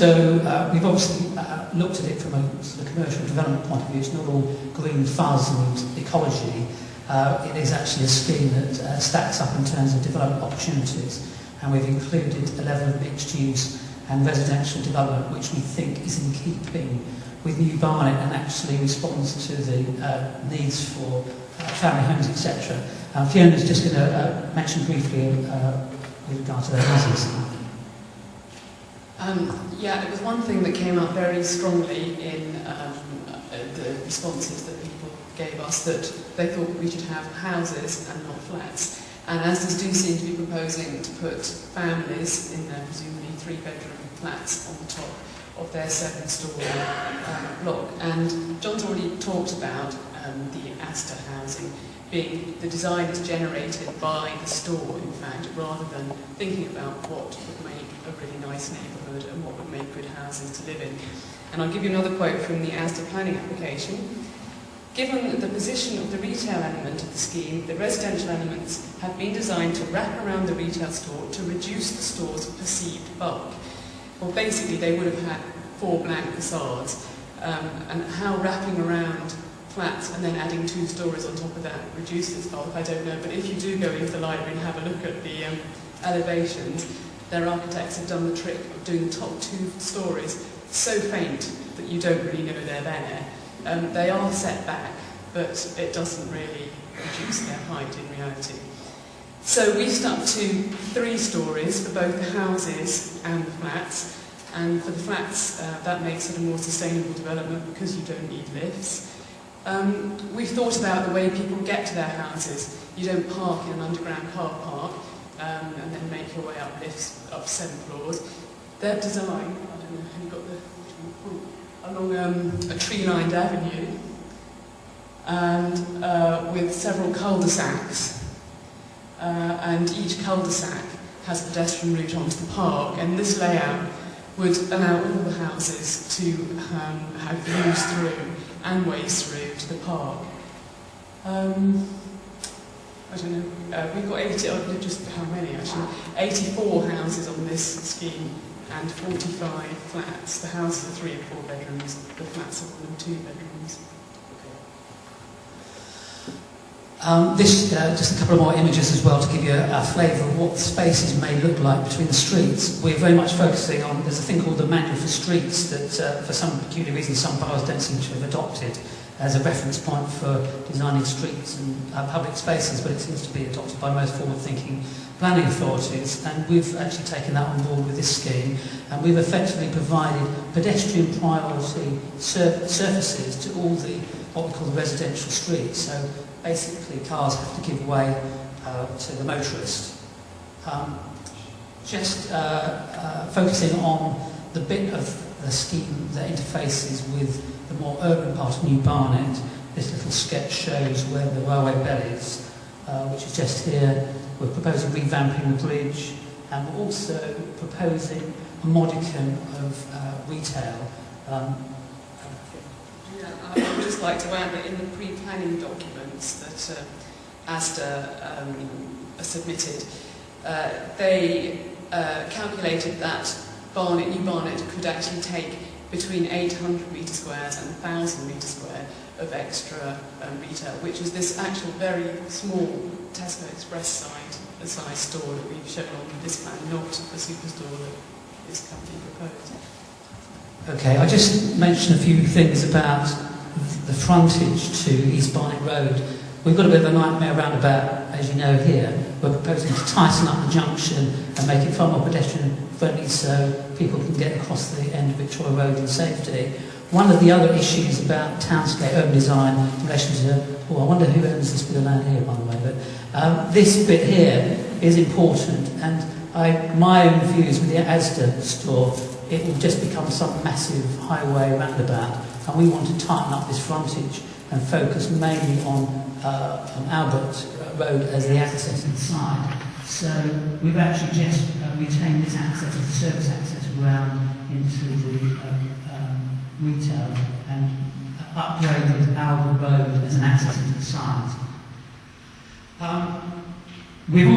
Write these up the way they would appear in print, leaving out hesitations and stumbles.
also, we've obviously looked at it from a sort of commercial development point of view. It's not all green fuzz and ecology. It is actually a scheme that stacks up in terms of development opportunities, and we've included a level of mixed use and residential development which we think is in keeping with New Barnet and actually responds to the needs for family homes, etc. Fiona's just going to mention briefly with regard to the houses. Yeah, it was one thing that came up very strongly in the responses that people gave us, that they thought we should have houses and not flats. And ASDA do seem to be proposing to put families in their presumably 3-bedroom flats on the top of their 7-storey block. And John's already talked about the ASDA housing being, the design is generated by the store, in fact, rather than thinking about what would make a really nice neighbourhood and what would make good houses to live in. And I'll give you another quote from the ASDA planning application. Given the position of the retail element of the scheme, the residential elements have been designed to wrap around the retail store to reduce the store's perceived bulk. Well, basically, they would have had 4 blank facades, and how wrapping around flats and then adding 2 stories on top of that reduces bulk, I don't know. But if you do go into the library and have a look at the elevations, their architects have done the trick of doing the top 2 stories so faint that you don't really know they're there. They are set back, but it doesn't really reduce their height in reality. So we stuck to 3 stories for both the houses and the flats, and for the flats that makes it a more sustainable development because you don't need lifts. We've thought about the way people get to their houses. You don't park in an underground car park and then make your way up lifts up 7 floors. Their design, I don't know, have you got the along a tree-lined avenue and with several cul-de-sacs, and each cul-de-sac has a pedestrian route onto the park, and this layout would allow all the houses to have views through and ways through to the park. I don't know, we've got 80, just how many actually, 84 houses on this scheme and 45 flats. The houses are 3 and 4 bedrooms, the flats are 1 and 2 bedrooms. Just a couple of more images as well to give you a flavour of what the spaces may look like between the streets. We're very much focusing on, there's a thing called the Manual for Streets that for some peculiar reason some boroughs don't seem to have adopted as a reference point for designing streets and public spaces, but it seems to be adopted by most forward-thinking planning authorities, and we've actually taken that on board with this scheme, and we've effectively provided pedestrian priority surfaces to all the what we call the residential streets. So basically cars have to give way to the motorist. Focusing on the bit of the scheme that interfaces with the more urban part of New Barnet, this little sketch shows where the railway bell is, which is just here. We're proposing revamping the bridge, and we're also proposing a modicum of retail. I would just like to add that in the pre-planning documents that ASDA submitted, they calculated that New Barnet could actually take between 800 metre squares and 1,000 metre square of extra retail, which is this actual very small Tesco Express size store that we've shown on this plan, not the superstore that this company proposed. Okay, I just mentioned a few things about the frontage to East Barnet Road. We've got a bit of a nightmare roundabout, as you know here. We're proposing to tighten up the junction and make it far more pedestrian friendly so people can get across the end of Victoria Road in safety. One of the other issues about townscape urban design in relation to, I wonder who owns this bit of land here, by the way, but this bit here is important, and my own views with the ASDA store, it will just become some massive highway roundabout, and we want to tighten up this frontage and focus mainly on Albert Road as the access inside. So we've actually just retained this access as a service access around into the retail and upgraded Albert Road as an access into the site. We've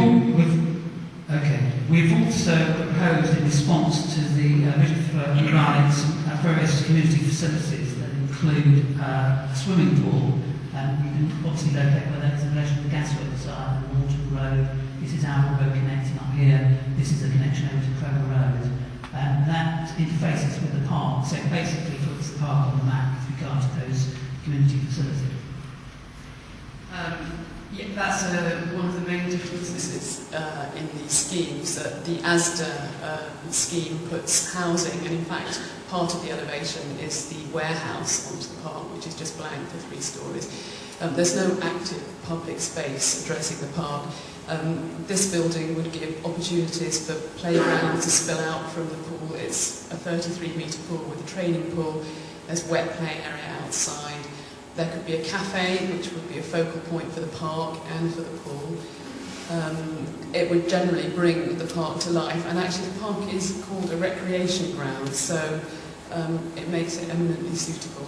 Okay. We've also proposed in response to the vision for Barnet various community facilities that include a swimming pool. You can obviously locate where that is in relation to the Gasworks side and Water Road. This is our road connecting up here. This is the connection over to Cromer Road. That interfaces with the park, so it basically puts the park on the map with regard to those community facilities. Yeah, that's one of the main differences in these schemes, that the ASDA scheme puts housing, and in fact part of the elevation is the warehouse onto the park, which is just blank for 3 stories. There's no active public space addressing the park. This building would give opportunities for playgrounds to spill out from the pool. It's a 33-metre pool with a training pool. There's wet play area outside. There could be a cafe, which would be a focal point for the park and for the pool. It would generally bring the park to life, and actually the park is called a recreation ground, so it makes it eminently suitable.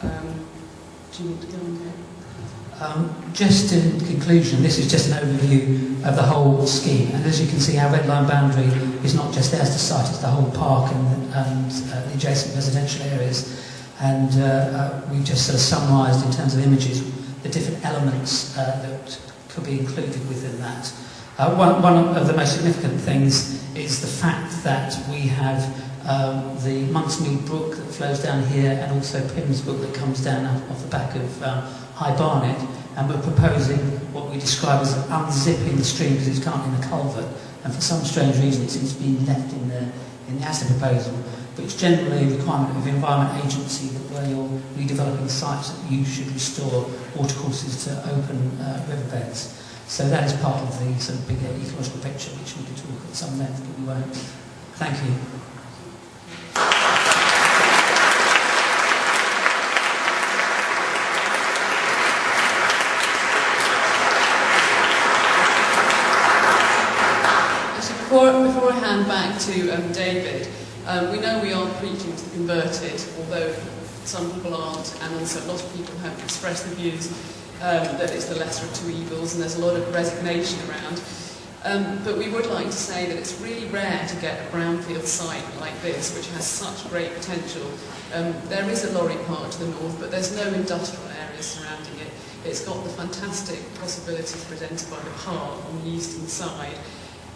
Do you want to go on there? Just in conclusion, this is just an overview of the whole scheme, and as you can see, our red line boundary is not just ASDA site, it's the whole park and the adjacent residential areas. And we've just sort of summarised in terms of images the different elements that could be included within that. One of the most significant things is the fact that we have the Monksmead Brook that flows down here, and also Pym's Brook that comes down off the back of High Barnet, and we're proposing what we describe as unzipping the stream because it's currently in a culvert, and for some strange reason it seems to be left in the ASDA proposal. But it's generally a requirement of the Environment Agency that where you're redeveloping sites that you should restore watercourses to open riverbeds. So that is part of the sort of bigger ecological picture, which we could talk at some length, but we won't. Thank you. Before I hand back to David, we know we are preaching to the converted, although some people aren't, and also a lot of people have expressed the views that it's the lesser of 2 evils, and there's a lot of resignation around. But we would like to say that it's really rare to get a brownfield site like this, which has such great potential. There is a lorry park to the north, but there's no industrial areas surrounding it. It's got the fantastic possibilities presented by the park on the eastern side.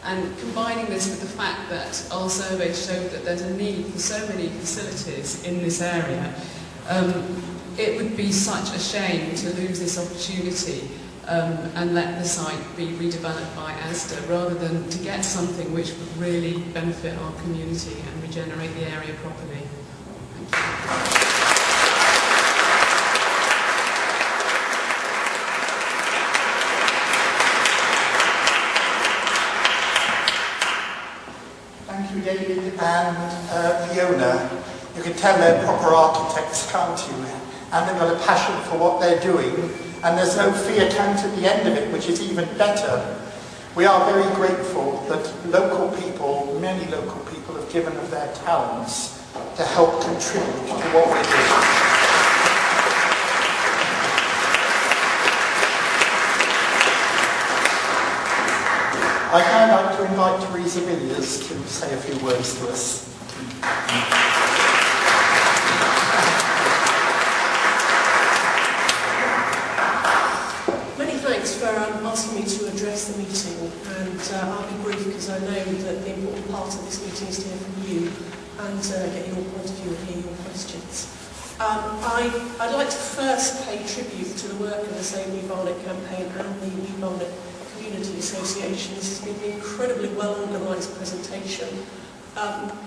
And combining this with the fact that our survey showed that there's a need for so many facilities in this area, it would be such a shame to lose this opportunity and let the site be redeveloped by ASDA, rather than to get something which would really benefit our community and regenerate the area properly. Thank you. David and Fiona, you can tell they're proper architects, can't you? And they've got a passion for what they're doing, and there's no fee account at the end of it, which is even better. We are very grateful that local people, many local people, have given of their talents to help contribute to what we're doing. I'd now like to invite Teresa Villiers to say a few words to us. Many thanks for asking me to address the meeting, and I'll be brief because I know that the important part of this meeting is to hear from you and get your point of view and hear your questions. I'd like to first pay tribute to the work of the Save New Barnet campaign and the New Barnet Community Association. This has been an incredibly well organised presentation,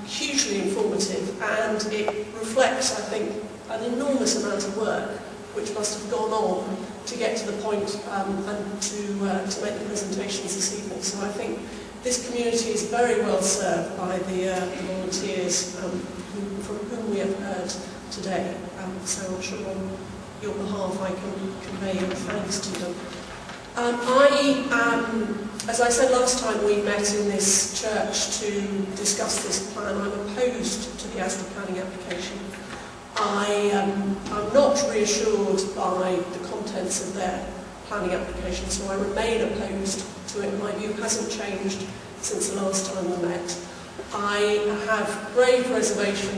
hugely informative, and it reflects, I think, an enormous amount of work which must have gone on to get to the point and to make the presentations this evening. So I think this community is very well served by the volunteers from whom we have heard today. So I'm sure on your behalf I can convey your thanks to them. As I said last time we met in this church to discuss this plan, I'm opposed to the ASDA planning application. I'm not reassured by the contents of their planning application, so I remain opposed to it. My view hasn't changed since the last time we met. I have grave reservations